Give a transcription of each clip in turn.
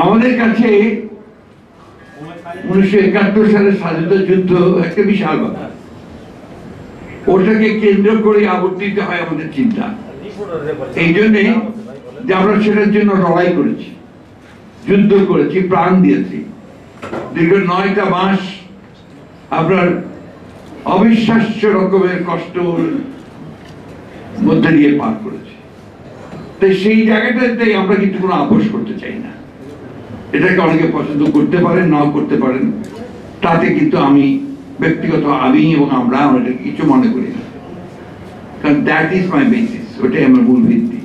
আমাদের কাছে 1971 সালের স্বাধীনতা যুদ্ধ একটা বিশাল ব্যাপার, ওটাকে কেন্দ্র করে আবর্তিত হয় আমাদের চিন্তা। এই জন্যে যে আমরা সেটার জন্য লড়াই করেছি, যুদ্ধ করেছি, প্রাণ দিয়েছি, দীর্ঘ 9টা মাস আপনার অবিশ্বাস্য রকমের কষ্ট মধ্যে দিয়ে পার করেছি। তাই সেই জায়গাটাতে আমরা কিন্তু কোনো আপোষ করতে চাই না। এটাকে অনেকে পছন্দ করতে পারেন, নাও করতে পারেন, তাতে কিন্তু আমি ব্যক্তিগত এবং আমরা এটাকে কিছু মনে করি না, কারণ দ্যাট ইজ মাই বেসিস, ওটাই আমার মূল ভিত্তি।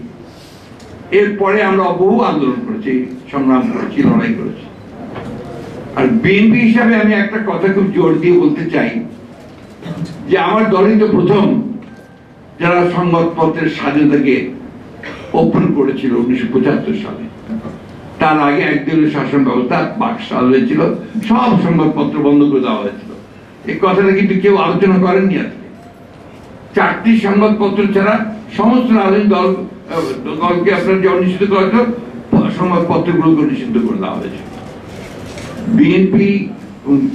এরপরে আমরা বহু আন্দোলন করেছি, সংগ্রাম করেছি, লড়াই করেছি। আর বিএনপি হিসাবে আমি একটা কথা খুব জোর দিয়ে বলতে চাই যে আমার দলই তো প্রথম যারা সংবাদপত্রের স্বাধীনতাকে ওপেন করেছিল 1975 সালে। তার আগে একদলীয় শাসন ব্যবস্থা বাকশাল হয়েছিল, সব সংবাদপত্র বন্ধ করে দেওয়া হয়েছিল। এই কথাটা কিন্তু কেউ আলোচনা করেননি। আজকে 4টি সংবাদপত্র ছাড়া সমস্ত রাজনৈতিক দলকে আপনার যে নিষিদ্ধ করা হয়েছিল, সংবাদপত্রগুলোকে নিষিদ্ধ করে দেওয়া হয়েছে। বিএনপি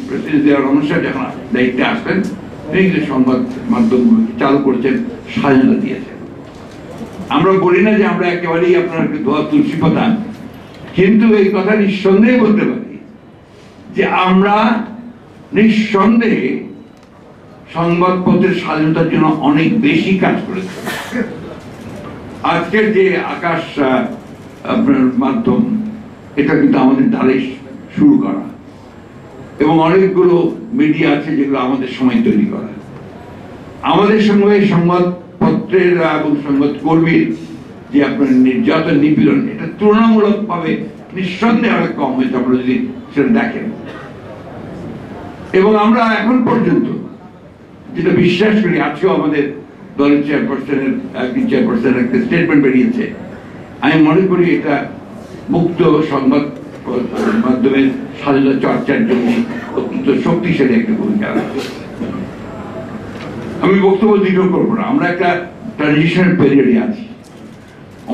প্রেসিডেন্ট জিয়া রহমান সাহেব যখন দায়িত্বে আসবেন, তিনি সংবাদ মাধ্যমগুলোকে চালু করেছেন, স্বাধীনতা দিয়েছেন। আমরা বলি না যে আমরা একেবারেই আপনার ধোয়া তুলসী পাতা, কিন্তু এই কথা নিঃসন্দেহে বলতে পারি যে আমরা নিঃসন্দেহে সংবাদপত্রের স্বাধীনতার জন্য অনেক বেশি কাজ করেছি। আজকের যে আকাশ আপনার মাধ্যম, এটা কিন্তু আমাদের দ্বারে শুরু করা, এবং অনেকগুলো মিডিয়া আছে যেগুলো আমাদের সময় তৈরি করা। আমাদের সঙ্গে সংবাদপত্রের এবং সংবাদ কর্মীর যে আপনার নির্যাতন, নিপীড়ন, এটা তুলনামূলক ভাবে নিঃসন্দেহে অনেক কম হয়েছে, আপনারা যদি সেটা দেখেন। এবং আমরা এখন পর্যন্ত যেটা বিশ্বাস করি, আজকেও আমাদের দলের চেয়ারপারসনের একটা স্টেটমেন্ট বেরিয়েছে, আমি মনে করি এটা মুক্ত সংবাদ মাধ্যমের স্বাধীনতা চর্চার জন্য অত্যন্ত শক্তিশালী একটা ভূমিকা রাখছে। আমি বক্তব্য দীর্ঘ করবো না। আমরা একটা ট্রানজিশন পিরিয়ডে আছি,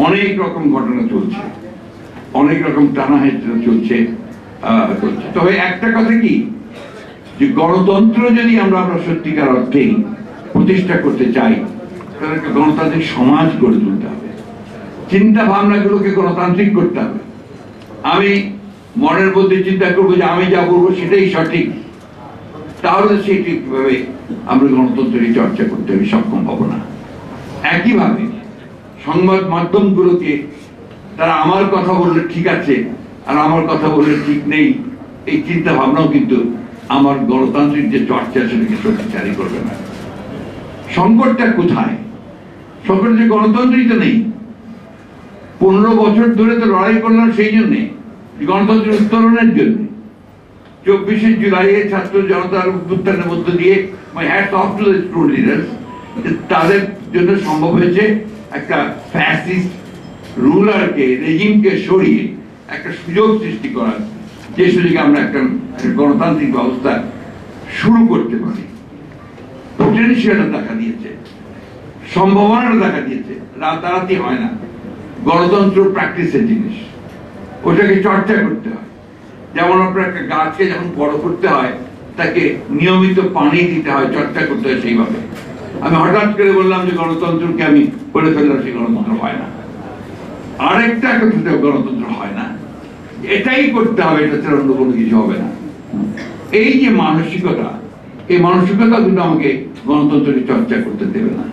অনেক রকম ঘটনা চলছে, অনেক রকম টানাহেঁচড়া চলছে। তবে একটা কথা কি, যে গণতন্ত্র যদি আমরা সত্যিকার অর্থেই প্রতিষ্ঠা করতে চাই, তাহলে একটা গণতান্ত্রিক সমাজ গড়ে তুলতে হবে, চিন্তা ভাবনাগুলোকে গণতান্ত্রিক করতে হবে। আমি মনের মধ্যে চিন্তা করবো যে আমি যা বলবো সেটাই সঠিক, তাহলে সেটি কিভাবে আমরা গণতন্ত্রের চর্চা করতে আমি সক্ষম হব না। একইভাবে সংবাদ মাধ্যমগুলোকে তারা আমার কথা বললে ঠিক আছে আর আমার কথা বললে ঠিক নেই, এই চিন্তা ভাবনাও কিন্তু আমার গণতান্ত্রিক যে চর্চা সেটাকে শক্তিশালী করবে না। সংকটটা কোথায়? সংকট যে গণতন্ত্রই তো নেই। 15 বছর ধরে তো লড়াই করলাম সেই জন্যে, গণতন্ত্রের উত্তরণের জন্য। 24শে জুলাই ছাত্র জনতার উত্থানের মধ্য দিয়ে তাদের জন্য সম্ভব হয়েছে একটা ফ্যাসিস্ট রুলারকে, রেজিমকে সরিয়ে একটা সুযোগ সৃষ্টি করার, যে সুযোগে আমরা একটা গণতান্ত্রিক ব্যবস্থা শুরু করতে পারি। পোটেনশিয়ালটা দেখা দিয়েছে, সম্ভাবনাটা দেখা দিয়েছে, রাতারাতি হয় না। গণতন্ত্র প্র্যাকটিসের জিনিস, ওটাকে চর্চা করতে হয়। যেমন আপনার একটা গাছকে যখন বড় করতে হয়, তাকে নিয়মিত পানি দিতে হয়, চর্চা করতে হয়। সেইভাবে আমি হঠাৎ করে বললাম যে গণতন্ত্রকে আমি করে ফেললাম, সেই গণতন্ত্র হয় না। আরেকটা কথাতে গণতন্ত্র হয় না, এটাই করতে হবে, এটা ছাড়া অন্য কোনো কিছু হবে না। এই যে মানসিকতা, এই মানসিকতা কিন্তু আমাকে গণতন্ত্রের চর্চা করতে দেবে না।